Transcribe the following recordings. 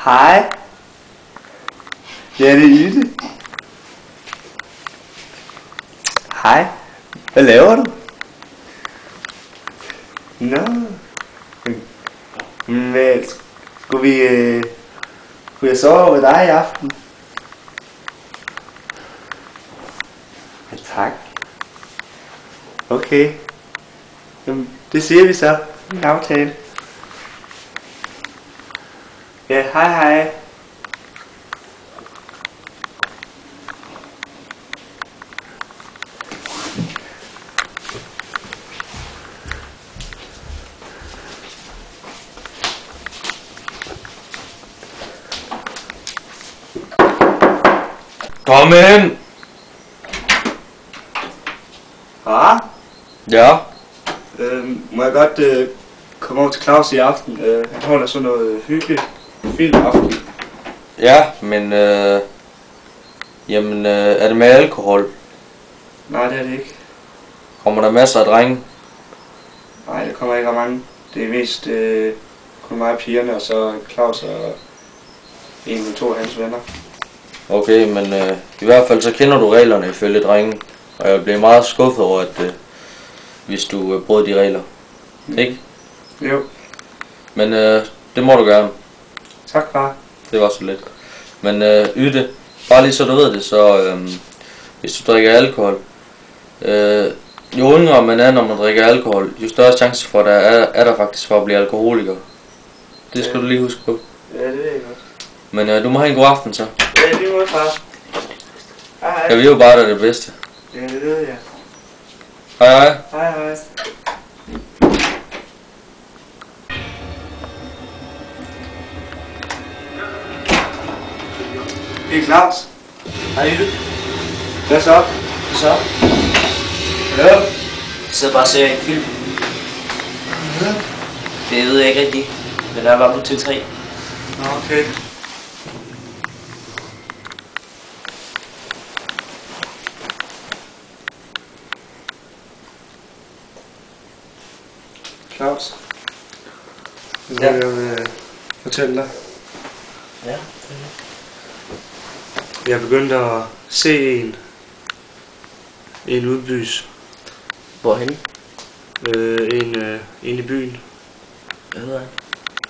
Hej. Ja, det er Ytte. Hej. Hvad laver du? Nå. Men skulle jeg sove ved dig i aften? Ja, tak. Okay. Jamen, det siger vi så. En aftale. Ja, hej hej. Kom ind! Hej. Ja? Må jeg godt komme over til Claus i aften? Han holder sådan noget hyggeligt filmaften. Ja, men jamen, er det med alkohol? Nej, det er det ikke. Kommer der masser af drenge? Nej, der kommer ikke ret mange. Det er mest kun mig og pigerne, og så Claus og en eller to af hans venner. Okay, men i hvert fald så kender du reglerne ifølge drengen. Og jeg vil blive meget skuffet over, at hvis du brød de regler. Ikke? Jo. Men det må du gerne. Tak, far. Det var så lidt. Men Ytte, bare lige så du ved det, så hvis du drikker alkohol, jo yngre man er, når man drikker alkohol, jo større chance for, er der faktisk for at blive alkoholiker. Det skal du lige huske på. Ja, det ved jeg godt. Men du må have en god aften så. Ja, det må jeg, far. Hej hej. Jeg vil jo bare dig det bedste. Ja, det ved jeg. Hej hej. Hej hej. Det er Claus. Hej Ytte. Hvad så? Så? Ja. Jeg sidder bare og ser en film. Ja. Det ved jeg ikke rigtigt. Men der var på til 3. Nå, okay. Claus. Nu Ja. vil jeg fortælle dig. Ja. Jeg er begyndt at se en udbys. Hvorhen? En i byen. Hvad hedder han?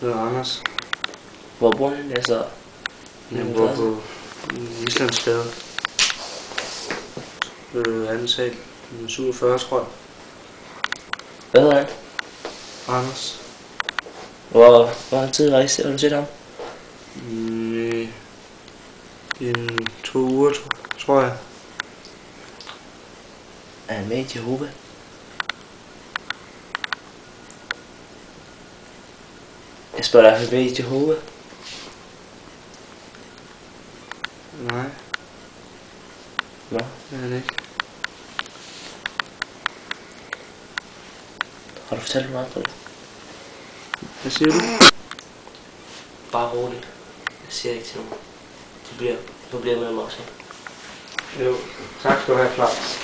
Hedder Anders. Hvor bor han? Altså... Han bor på Islandsgade. Anden sal. 47, tror jeg. Hvad hedder han? Anders. Hvor lang tid har du set ham? En 2 uger, tror jeg. Er han med i Jehova? Jeg spørger dig, er han med i Jehova? Nej, Nå. det er han ikke. Har du fortalt mig aldrig? Hvad siger du? Bare roligt. Jeg siger ikke til nogen. Du bliver med mig også. Jo, tak skal du have, Claus.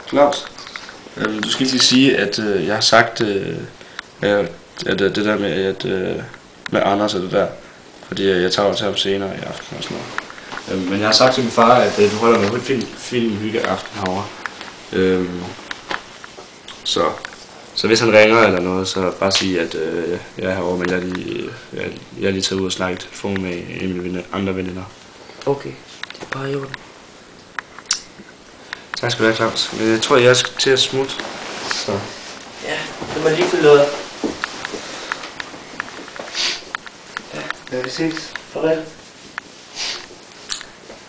Claus, du skal ikke sige, at jeg har sagt, at det der med Anders og det der, fordi jeg tager til ham senere i aften og sådan noget. Men jeg har sagt til min far, at du holder noget filmhygge aften herovre. Så hvis han ringer eller noget, så bare sige, at jeg er herovre, men jeg er lige taget ud og snakket i telefon med en af mine andre veninder. Okay, det er bare i orden. Tak skal du have, Claus. Men jeg tror, jeg skal til at smutte. Så. Ja, det må lige følge noget. Ja, vi ses. Farvel.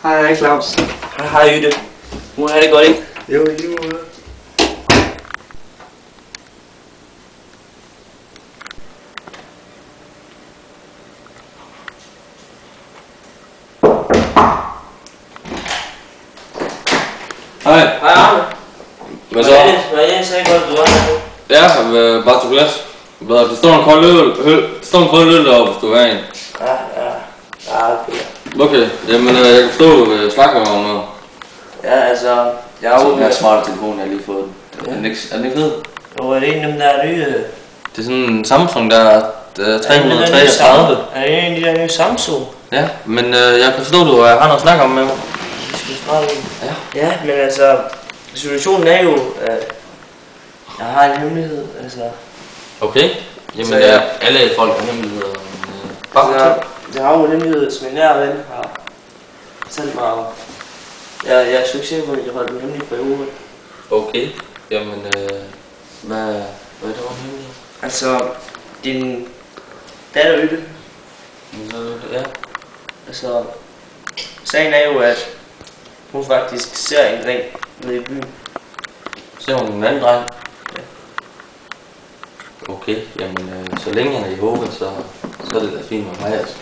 Hej, Claus. Hej Ytte. Må have det godt, ikke? Jo, i lige måde. Hej. Hej Arne. Hvad så? Jeg sagde godt, du var her. Ja, bare to glas. Der står en kold øl deroppe, hvis du vil have en. Ja, okay. Okay, jamen jeg kan forstå, at du snakker om noget. Ja, altså, jeg har Så jo... den her smarte telefon, jeg har lige fået. Ja. Er den ikke fed? Jo, er det en af dem der nye... Det er sådan en Samsung, der er Er 333. det en af de der nye Samsung? Ja, men jeg kan forstå, at du har noget at snakke om med mig. Vi skal snakke om. Ja. Ja, men altså, situationen er jo, at jeg har en hemmelighed, altså. Okay. Jamen Så jeg- alle folk har hemmeligheder. Jeg har jo en hemmelighed, som en nær ven har fortalt mig om. Jeg er sgu ikke sikker på, at jeg holdt den hemmelig på ugen. Okay. Jamen, hvad er det for en hemmelighed? Altså, din datter Ytte, Ja. altså, sagen er jo, at hun faktisk ser en dreng nede i byen. Ser hun en anden dreng? Ja. Okay, jamen så længe han er i Jehova, så er det da fint med mig, altså.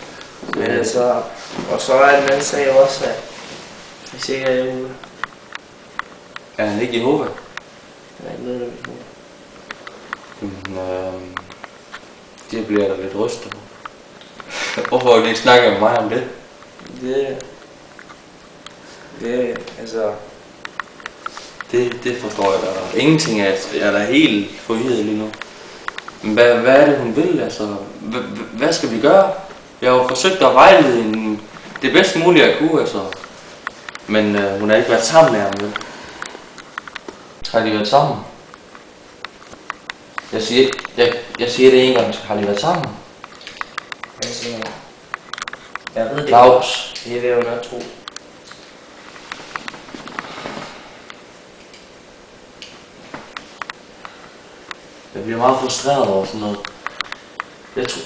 Men altså, og så er den anden sag også, at hvis ikke er Jehova, Er han ikke Jehova? jeg er ikke medlem af Jehova. Jamen, det bliver jeg da lidt rystet på. Hvorfor har du ikke snakket med mig om det? Altså, Det forstår jeg da ingenting af. Jeg er da helt forvirret lige nu. Men hvad er det, hun vil? Altså, hvad skal vi gøre? Jeg har jo forsøgt at vejlede hende det bedst mulige, jeg kunne, altså. Men hun har ikke været sammen med ham, vel? Har de været sammen? Jeg siger det en gang, har de været sammen? altså, jeg ved det. Claus. Det vil jeg jo nok tro. Jeg bliver meget frustreret over sådan noget.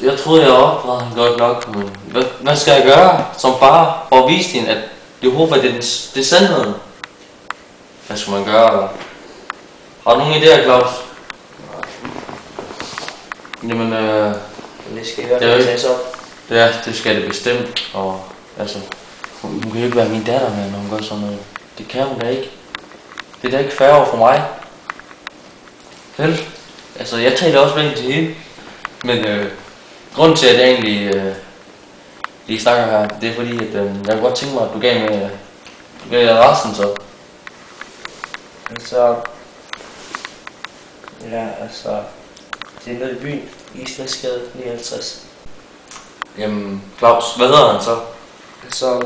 Jeg troede, jeg opdragede hende godt nok, men hvad skal jeg gøre som far for at vise hende, at Jehova det er sandheden? Hvad skal man gøre? Har du nogen idéer, Claus? Jamen, Men det skal i hvert Det er fald jo tages op. ja, det skal det bestemt, og altså, hun kan jo ikke være min datter med, når hun gør sådan noget. Det kan hun da ikke. Det er da ikke fair over for mig. Vel? Altså, jeg taler også vel til hende. Men grunden til, at jeg egentlig lige snakker her, det er fordi, at jeg kunne godt tænke mig, at du gav resten så. Altså, ja, altså, det er nede i byen, Islandsgade 59. Jamen, Claus, hvad hedder han så? Altså, han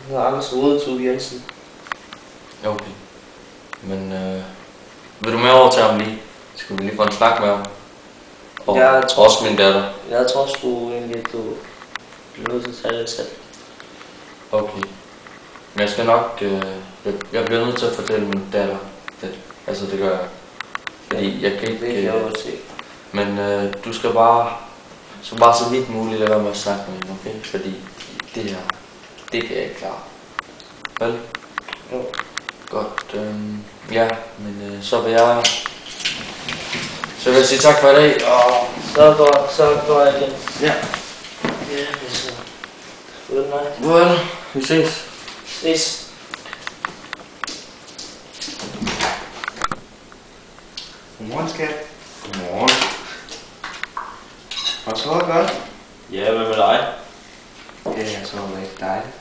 hedder Anders Rodetug Jensen. Okay. Men vil du med over til ham lige? Skal vi lige få en snak med ham? Og Jeg tror- også min datter. Jeg tror sgu egentlig, at du bliver nødt til at tage det selv. Okay. Men jeg skal nok, jeg bliver nødt til at fortælle min datter det. Altså det gør jeg. Fordi jeg kan Det kan jeg ikke, godt se. men du skal bare så vidt muligt lade være med at snakke med hende, okay? Fordi det her, det kan jeg ikke klare. Vel? Jo. Godt, ja, men så vil jeg sige tak for i dag, og Så går jeg igen. ja, Ja, altså. Good night. well, vi ses. Ses. Godmorgen, skat. Godmorgen. Har du sovet godt? Ja, hvad med dig? Ja, jeg sover rigtig dejligt.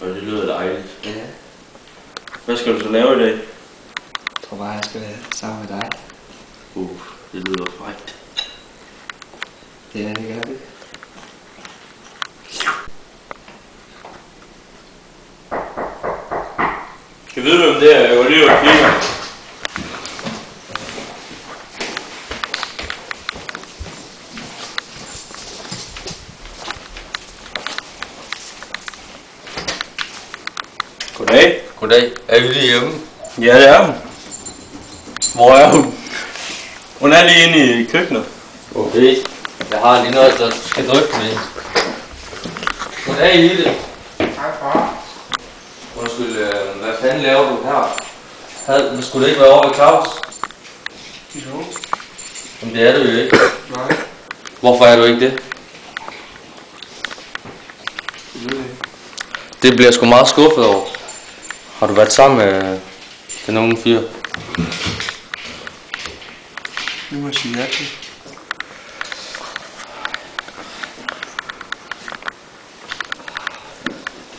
Og det lyder dejligt. Ja. Hvad skal du så lave i dag? Jeg tror bare, jeg skal være sammen med dig. Det lyder frækt. Ja, det gør det. Jeg ved, hvem det er. Jeg går lige og kigger. Goddag. Goddag. Er vi lige hjemme? Ja, det er hun. Hvor er hun? Hun er lige inde i køkkenet. Okay. Jeg har lige noget, der skal dryppe med. Goddag, Ille. Tak, far. Undskyld, hvad fanden laver du her? Skulle det ikke være over ved Claus? Jo. Men det er du jo ikke. Nej, Hvorfor er du ikke det? det ved jeg ikke. Det bliver jeg sgu meget skuffet over. Har du været sammen med den unge fyr? Nu må jeg sige ja til.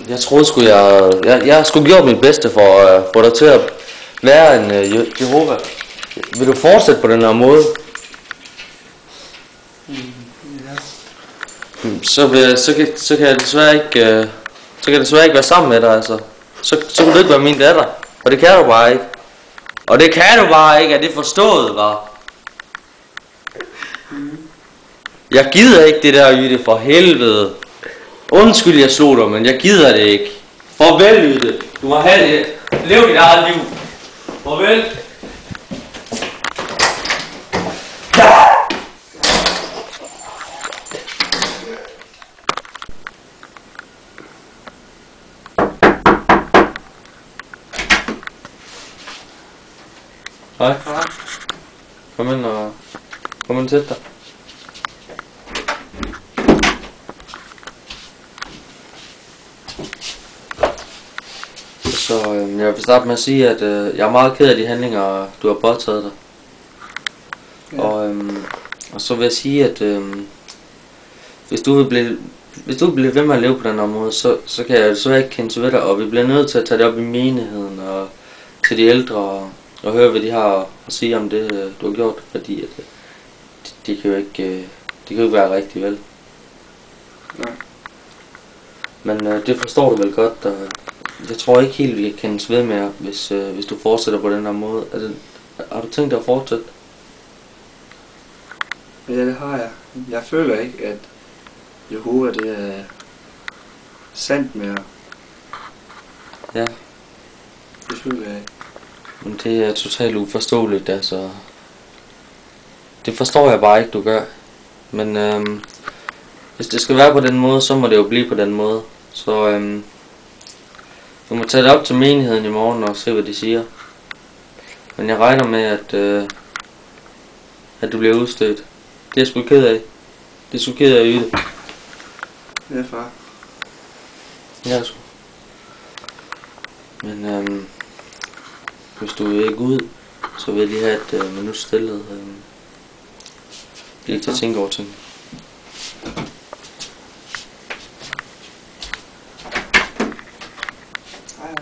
Jeg troede sgu, jeg har sgu gjort mit bedste for at få dig til at være en Jehova. Vil du fortsætte på den her måde? Så kan jeg desværre ikke være sammen med dig, altså. Så kan du ikke være min datter. Og det kan du bare ikke. Og det kan du bare ikke, er det forstået, var? Jeg gider ikke det der, Jytte, for helvede. Undskyld, jeg slog dig, men jeg gider det ikke. Farvel, Jytte. Du må have det. Lev dit eget liv. Farvel. Hej. Kom ind til dig. Så jeg vil starte med at sige, at jeg er meget ked af de handlinger, du har påtaget dig. Ja. Og så vil jeg sige, at hvis du vil blive ved med at leve på den her måde, så kan jeg desværre ikke kende ved dig, og vi bliver nødt til at tage det op i menigheden og til de ældre og høre, hvad de har at sige om det, du har gjort, fordi at de kan jo ikke være rigtigt, vel? Nej. Men det forstår du vel godt, og jeg tror ikke helt, vi kan kendes ved mere, hvis du fortsætter på den her måde. Har du tænkt dig at fortsætte? Ja, det har jeg. Jeg føler ikke, at Jehova det er sandt mere. Ja. Det føler jeg ikke. Men det er totalt uforståeligt, altså. Det forstår jeg bare ikke, du gør. Men hvis det skal være på den måde, så må det jo blive på den måde. Så du må tage det op til menigheden i morgen og se, hvad de siger. Men jeg regner med, at du bliver udstødt. Det er jeg sgu ked af. Det er sgu ked af, Jytte. Ja, far. Ja, sgu. Men hvis du ikke ud, så vil jeg lige have et minut stillet. Lige til at tænke over ting. Hej.